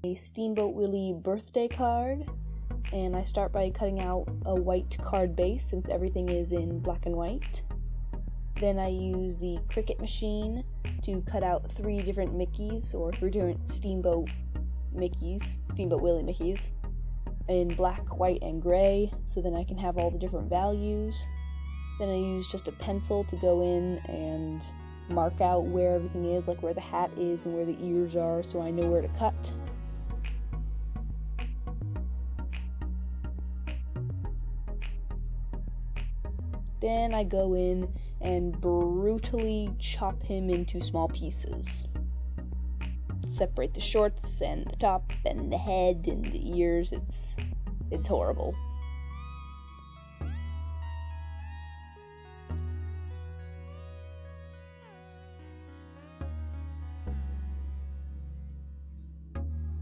A Steamboat Willie birthday card, and I start by cutting out a white card base since everything is in black and white. Then I use the Cricut machine to cut out 3 different Mickeys, or 3 different Steamboat Willie Mickeys, in black, white, and gray, so then I can have all the different values. Then I use just a pencil to go in and mark out where everything is, like where the hat is and where the ears are, so I know where to cut. Then I go in and brutally chop him into small pieces. Separate the shorts and the top and the head and the ears. It's horrible.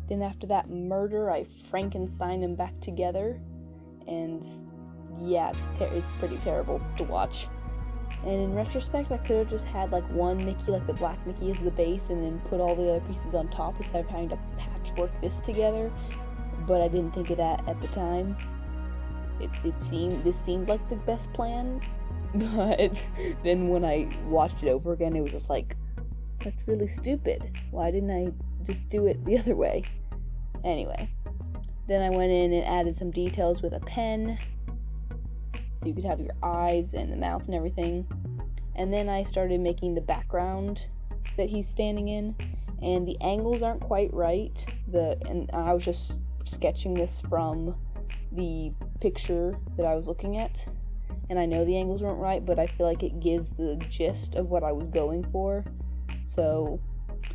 Then after that murder, I Frankenstein him back together, and yeah, it's pretty terrible to watch. And in retrospect, I could have just had like one Mickey, like the black Mickey as the base, and then put all the other pieces on top instead of having to patchwork this together. But I didn't think of that at the time. This seemed like the best plan, but then when I watched it over again, it was just like, that's really stupid. Why didn't I just do it the other way? Anyway, then I went in and added some details with a pen, so you could have your eyes and the mouth and everything. And then I started making the background that he's standing in, and the angles aren't quite right. And I was just sketching this from the picture that I was looking at, and I know the angles weren't right, but I feel like it gives the gist of what I was going for, so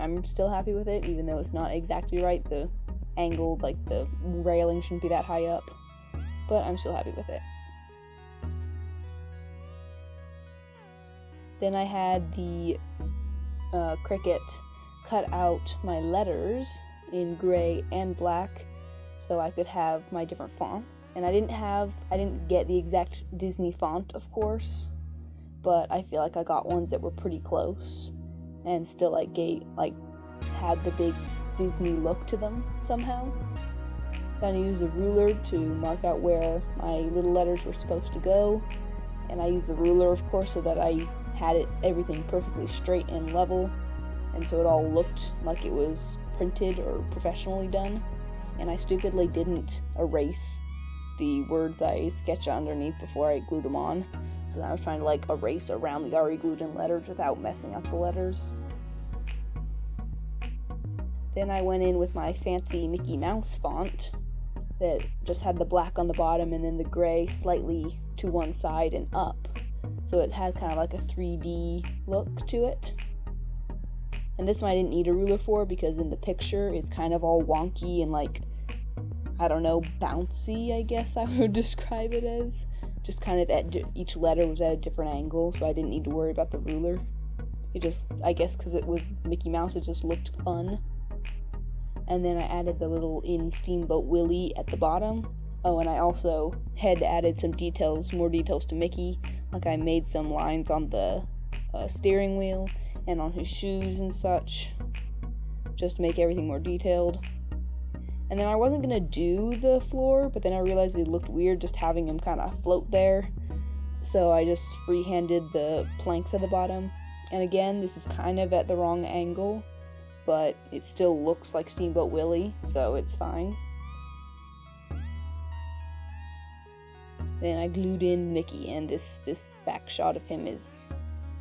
I'm still happy with it, even though it's not exactly right. The angle, like the railing, shouldn't be that high up, but I'm still happy with it. Then I had the Cricut cut out my letters in gray and black, so I could have my different fonts. And I didn't get the exact Disney font, of course, but I feel like I got ones that were pretty close and still had the big Disney look to them somehow. Then I used a ruler to mark out where my little letters were supposed to go, and I used the ruler, of course, so that I had everything perfectly straight and level, and so it all looked like it was printed or professionally done. And I stupidly didn't erase the words I sketched underneath before I glued them on, so I was trying to erase around the already glued in letters without messing up the letters. Then I went in with my fancy Mickey Mouse font that just had the black on the bottom and then the gray slightly to one side and up, so it had kind of like a 3D look to it. And this one I didn't need a ruler for, because in the picture it's kind of all wonky and bouncy, I guess I would describe it as. Just kind of each letter was at a different angle, so I didn't need to worry about the ruler. I guess because it was Mickey Mouse, it just looked fun. And then I added the little in Steamboat Willie at the bottom. Oh, and I also had added some more details to Mickey. Like I made some lines on the steering wheel and on his shoes and such, just to make everything more detailed. And then I wasn't going to do the floor, but then I realized it looked weird just having him kind of float there. So I just freehanded the planks at the bottom. And again, this is kind of at the wrong angle, but it still looks like Steamboat Willie, so it's fine. Then I glued in Mickey, and this back shot of him is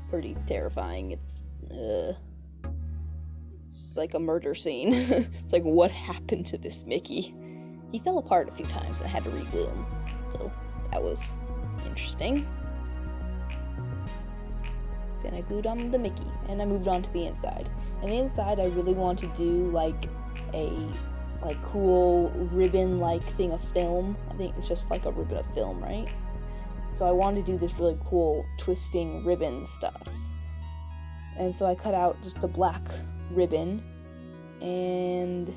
pretty terrifying. It's like a murder scene. It's like, what happened to this Mickey? He fell apart a few times and I had to re-glue him, so that was interesting. Then I glued on the Mickey, and I moved on to the inside. And the inside I really want to do a cool ribbon-like thing of film. I think it's just like a ribbon of film, right? So I wanted to do this really cool twisting ribbon stuff. And so I cut out just the black ribbon, and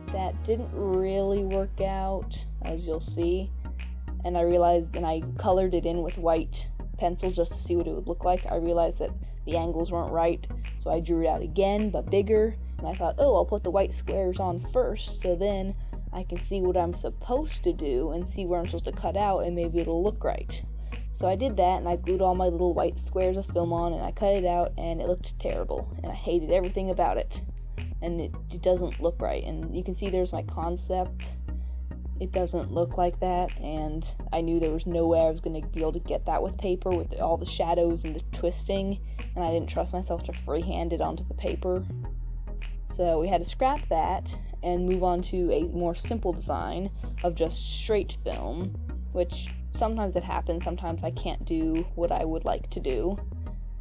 that didn't really work out, as you'll see. And I realized, and I colored it in with white pencil just to see what it would look like. I realized that the angles weren't right, so I drew it out again, but bigger, And I thought, oh, I'll put the white squares on first, so then I can see what I'm supposed to do and see where I'm supposed to cut out, and maybe it'll look right. So I did that, and I glued all my little white squares of film on, and I cut it out, and it looked terrible, and I hated everything about it. And it doesn't look right, and you can see there's my concept. It doesn't look like that, and I knew there was no way I was going to be able to get that with paper, with all the shadows and the twisting, and I didn't trust myself to freehand it onto the paper. So we had to scrap that and move on to a more simple design of just straight film, which sometimes it happens, sometimes I can't do what I would like to do,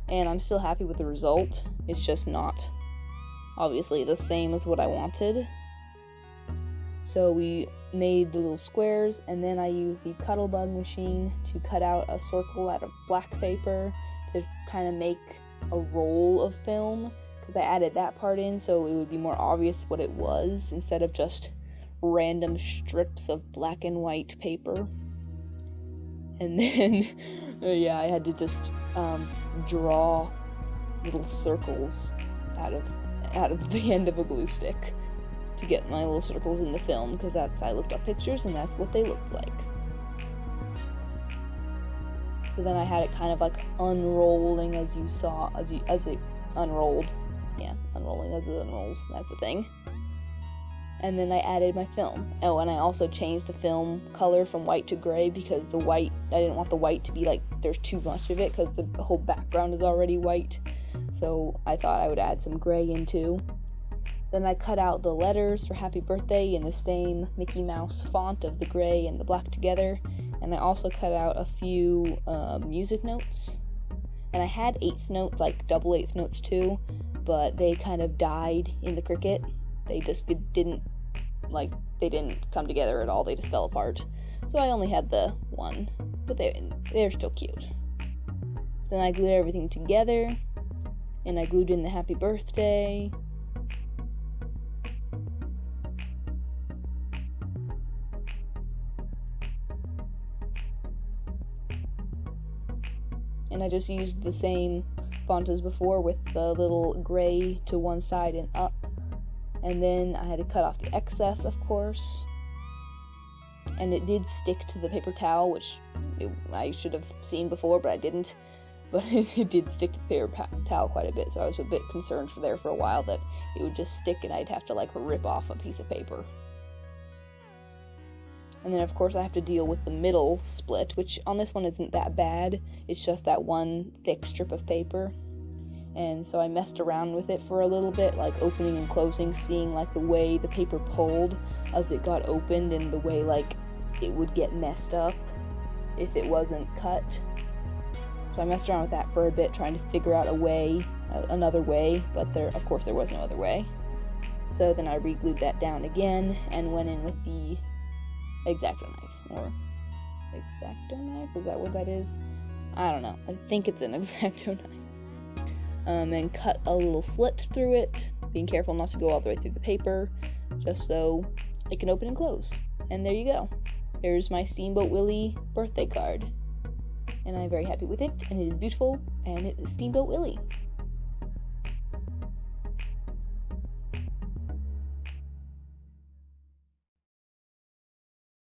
and I'm still happy with the result. It's just not obviously the same as what I wanted. So we made the little squares, and then I used the Cuttlebug machine to cut out a circle out of black paper to kind of make a roll of film, because I added that part in so it would be more obvious what it was instead of just random strips of black and white paper. And then I had to just draw little circles out of the end of a glue stick to get my little circles in the film, because I looked up pictures and that's what they looked like. So then I had it kind of like unrolling as it unrolled. Yeah, unrolling as it unrolls, that's the thing. And then I added my film. Oh, and I also changed the film color from white to gray, because the white, I didn't want the white to be like there's too much of it, because the whole background is already white. So I thought I would add some gray in too. Then I cut out the letters for happy birthday in the same Mickey Mouse font of the gray and the black together. And I also cut out a few music notes. And I had eighth notes, like double eighth notes too, but they kind of died in the Cricut. They just didn't come together at all. They just fell apart. So I only had the one, but they're still cute. Then I glued everything together, and I glued in the happy birthday. And I just used the same font as before with the little gray to one side and up. And then I had to cut off the excess, of course. And it did stick to the paper towel, which I should have seen before, but I didn't. But it did stick to the paper towel quite a bit, so I was a bit concerned for a while that it would just stick and I'd have to like rip off a piece of paper. And then of course I have to deal with the middle split, which on this one isn't that bad. It's just that one thick strip of paper. And so I messed around with it for a little bit, like opening and closing, seeing like the way the paper pulled as it got opened and the way like it would get messed up if it wasn't cut. So I messed around with that for a bit, trying to figure out another way, but of course there was no other way. So then I re-glued that down again and went in with the X-Acto knife, or X-Acto knife, is that what that is? I don't know, I think it's an X-Acto knife. And cut a little slit through it, being careful not to go all the way through the paper, just so it can open and close. And there you go. There's my Steamboat Willie birthday card. And I'm very happy with it, and it is beautiful, and it is Steamboat Willie.